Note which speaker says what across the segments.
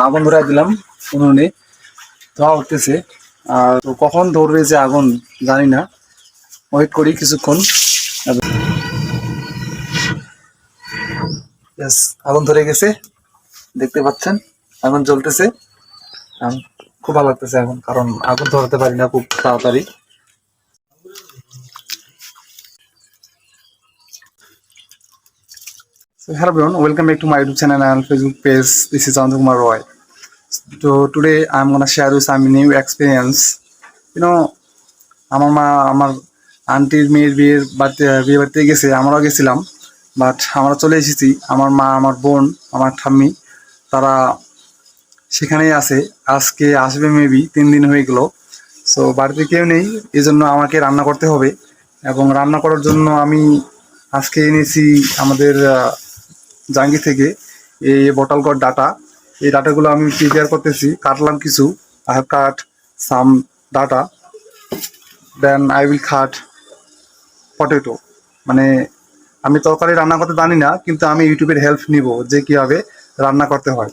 Speaker 1: আগুন ধরাই দিলাম উনুনে, ধোয়া উঠতেছে। আর তো কখন ধরবে যে আগুন জানি না, ওয়েট করি কিছুক্ষণ। Yes, আগুন ধরে গেছে, দেখতে পাচ্ছেন আগুন জ্বলতেছে। খুব ভালো লাগতেছে এখন, কারণ আগুন ধরাতে পারি না খুব তাড়াতাড়ি। So hello everyone, welcome back to my YouTube channel and Facebook page. This is Anand Kumar Roy. So today I'm gonna share you some new experience. You know, আমার আন্টির মেয়ের বিয়ে বাড়িতে গেছে, আমরাও গেছিলাম। বাট আমরা চলে এসেছি, আমার মা, আমার বোন, আমার ঠাম্মি, তারা সেখানেই আছে। আজকে আসবে মেবি 3 দিন হয়ে গেল। সো বাড়িতে কেউ নেই, এই জন্য আমাকে রান্না করতে হবে। এবং রান্না করার জন্য আমি আজকে এনেছি আমাদের জাঙ্গি থেকে এই বটলগড় ডাটা। এই ডাটাগুলো আমি প্রিপেয়ার করতেছি, কাটলাম কিছু। I have cut some data, then I will cut potato. মানে আমি তরকারি রান্না করতে জানি না, কিন্তু আমি ইউটিউবের হেল্প নিব যে কীভাবে রান্না করতে হয়।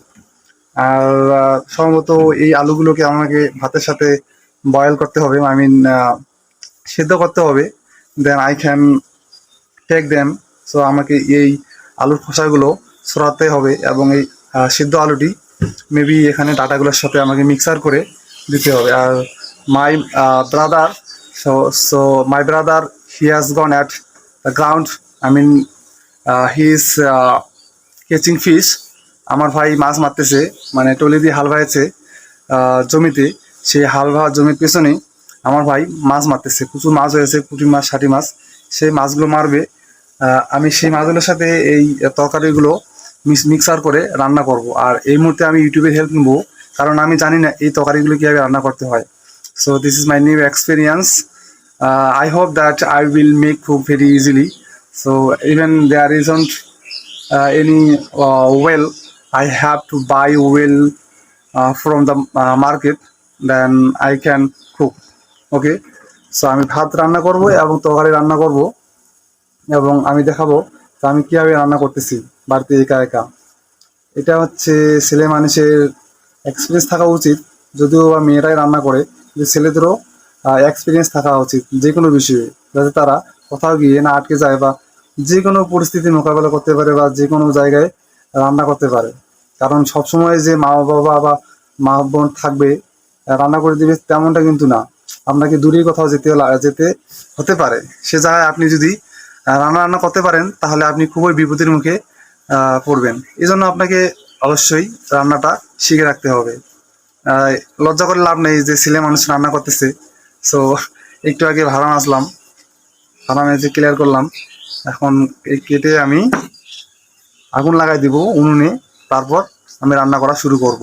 Speaker 1: আর সম্ভবত এই আলুগুলোকে আমাকে ভাতের সাথে বয়েল করতে হবে, আই মিন সেদ্ধ করতে হবে। Then I can take them. So আমাকে এই আলুর খোসাগুলো ছড়াতে হবে, এবং এই সিদ্ধ আলুটি মেবি এখানে ডাটাগুলোর সাথে আমাকে মিক্সার করে দিতে হবে। আর my brother, so my brother, he has gone at the ground, I mean he is catching fish. আমার ভাই মাছ মারতেছে, মানে টলি দিয়ে হাল ভাইছে জমিতে। সেই হাল ভাওয়া জমির পেছনে আমার ভাই মাছ মারতেছে, প্রচুর মাছ হয়েছে, পুঁটি মাছ, ষাটি মাছ। সেই মাছগুলো মারবে। আমি সেই মাছগুলোর সাথে এই তরকারিগুলো মিক্সার করে রান্না করব। আর এই মুহূর্তে আমি ইউটিউবে হেল্প নেবো, কারণ আমি জানি না এই তরকারিগুলো কীভাবে রান্না করতে হয়। So this is my new experience. I hope that I will make cook very easily. So even there isn't any well, I have to buy well from the market, then I can cook. Okay, so আমি ভাত রান্না করব এবং তরকারি রান্না করব, এবং আমি দেখাবো তো আমি কীভাবে রান্না করতেছি বাড়িতে একা একা। এটা হচ্ছে ছেলে মানুষের এক্সপিরিয়েন্স থাকা উচিত, যদিও বা মেয়েরাই রান্না করে, যে ছেলেদেরও এক্সপিরিয়েন্স থাকা উচিত যে কোনো বিষয়ে, যাতে তারা কোথাও গিয়ে না আটকে যায়, বা যে কোনো পরিস্থিতি মোকাবেলা করতে পারে, বা যে কোনো জায়গায় রান্না করতে পারে। কারণ সবসময় যে মা বাবা বা মা বোন থাকবে রান্না করে দিবে তেমনটা কিন্তু না। আপনাকে দূরে কোথাও যেতে হতে পারে, সে জায়গায় আপনি যদি রান্না করতে পারেন, তাহলে আপনি খুবই বিপদের মুখে পড়বেন। এই জন্য আপনাকে অবশ্যই রান্নাটা শিখে রাখতে হবে। লজ্জা করে লাভ নেই যে ছেলে মানুষ রান্না করতেছে। সো একটু আগে ভাড়া আসলাম, ভাড়া মেজে ক্লিয়ার করলাম। এখন কেটে আমি আগুন লাগাই দিব উনুনে, তারপর আমি রান্না করা শুরু করব।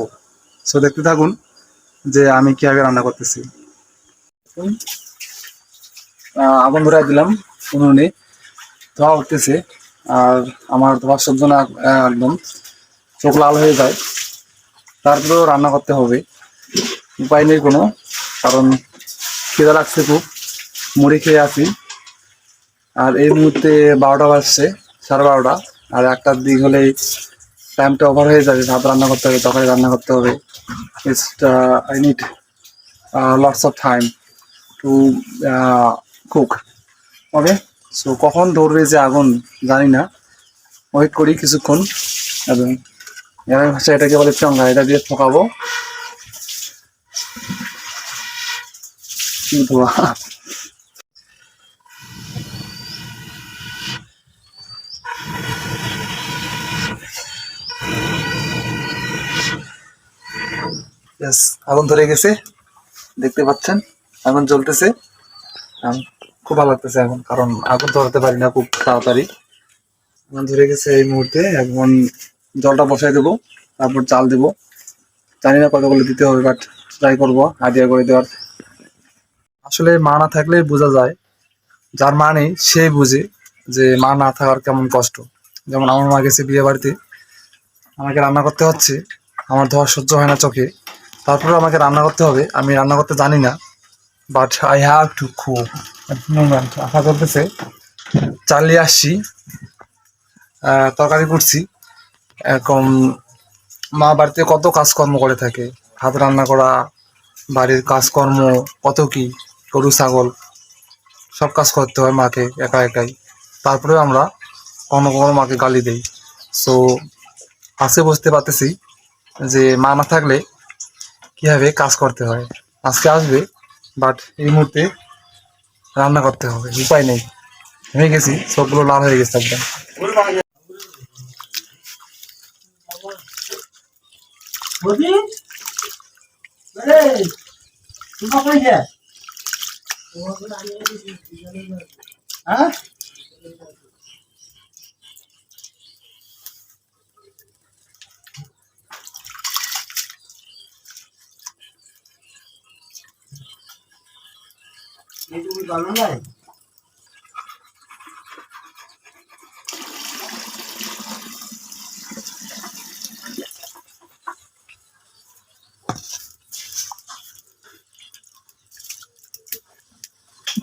Speaker 1: সো দেখতে থাকুন যে আমি কীভাবে রান্না করতেছি। আগুন ধরাই দিলাম উনুনে, ধোয়া উঠতেছে। আর আমার ধোয়া সহ্য না, একদম চোখ লাল হয়ে যায়। তারপরেও রান্না করতে হবে, উপায় নেই কোনো, কারণ খিদা লাগছে খুব, মুড়ি খেয়ে আছি। আর এই মুহূর্তে 12টা বাজছে, 12:30। আর 1টার দিক হলেই টাইমটা ওভার হয়ে যাবে, ভাত রান্না করতে হবে, তরকারি রান্না করতে হবে। I need lots of time to cook. Okay, so কখন ধরবে যে আগুন জানি না, ওয়েট করি কিছুক্ষণ। এবং গ্রামের ভাষায় এটাকে বলে চঙ্গা, এটা দিয়ে ঠকাবো। ধোয়া, আগুন ধরে গেছে, দেখতে পাচ্ছেন আগুন জ্বলতেছে। খুব ভালো লাগতেছে এখন, কারণ আগুন ধরাতে পারি না খুব তাড়াতাড়ি। আগুন ধরে গেছে এই মুহূর্তে। এখন জলটা বসাই দেবো, তারপর চাল দেবো। জানি না কতগুলো দিতে হবে, বাট ট্রাই করবো আইডিয়া করে দেওয়ার। আসলে মা না থাকলে বোঝা যায়, যার মা নেই সে বুঝে যে মা না থাকার কেমন কষ্ট। যেমন আমার মা গেছে বিয়ে বাড়িতে, আমাকে রান্না করতে হচ্ছে, আমার ধোয়া সহ্য হয় না চোখে, তারপরে আমাকে রান্না করতে হবে। আমি রান্না করতে জানি না, but I have to cook. Movement আশা করতেছে, চালিয়ে আসছি, তরকারি করছি, এরকম মা বাড়িতে কত কাজকর্ম করে থাকে, ভাত রান্না করা, বাড়ির কাজকর্ম, কত কি, গরু ছাগল সব কাজ করতে হয় মাকে একা একাই। তারপরেও আমরা কখনো কখনো মাকে গালি দেই। সো আজকে বুঝতে পারতেছি যে মা না থাকলে কিভাবে কাজ করতে হয়। আজকে আসবে, বাট এই মুহূর্তে রান্না করতে হবে, উপায় নেই। হয়ে গেছি, সবগুলো লাল হয়ে গেছে একদম।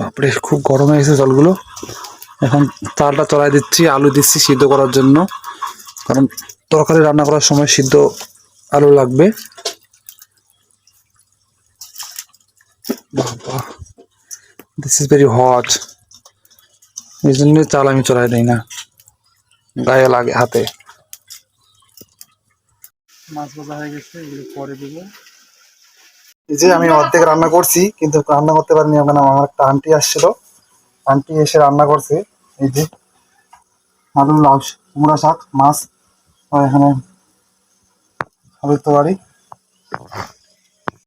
Speaker 1: বাপরে, খুব গরম হয়ে গেছে জলগুলো। এখন তালটা চড়াই দিচ্ছি, আলু দিচ্ছি সিদ্ধ করার জন্য, কারণ তরকারি রান্না করার সময় সিদ্ধ আলু লাগবে। দিস ইজ ভেরি হট, এই জন্য চাল আমি চড়াই দিই না, গায়ে লাগে হাতে। মাছ ভাজা হয়ে গেছে, এগুলো পরে দেবো। এই যে আমি অর্ধেক রান্না করছি, কিন্তু রান্না করতে পারিনি, এখন আমার একটা আন্টি আসছিল, আন্টি এসে রান্না করছে। এই যে আলু, লাউ, কুমড়া শাক, মাছ, আর এখানে আলুর তরকারি।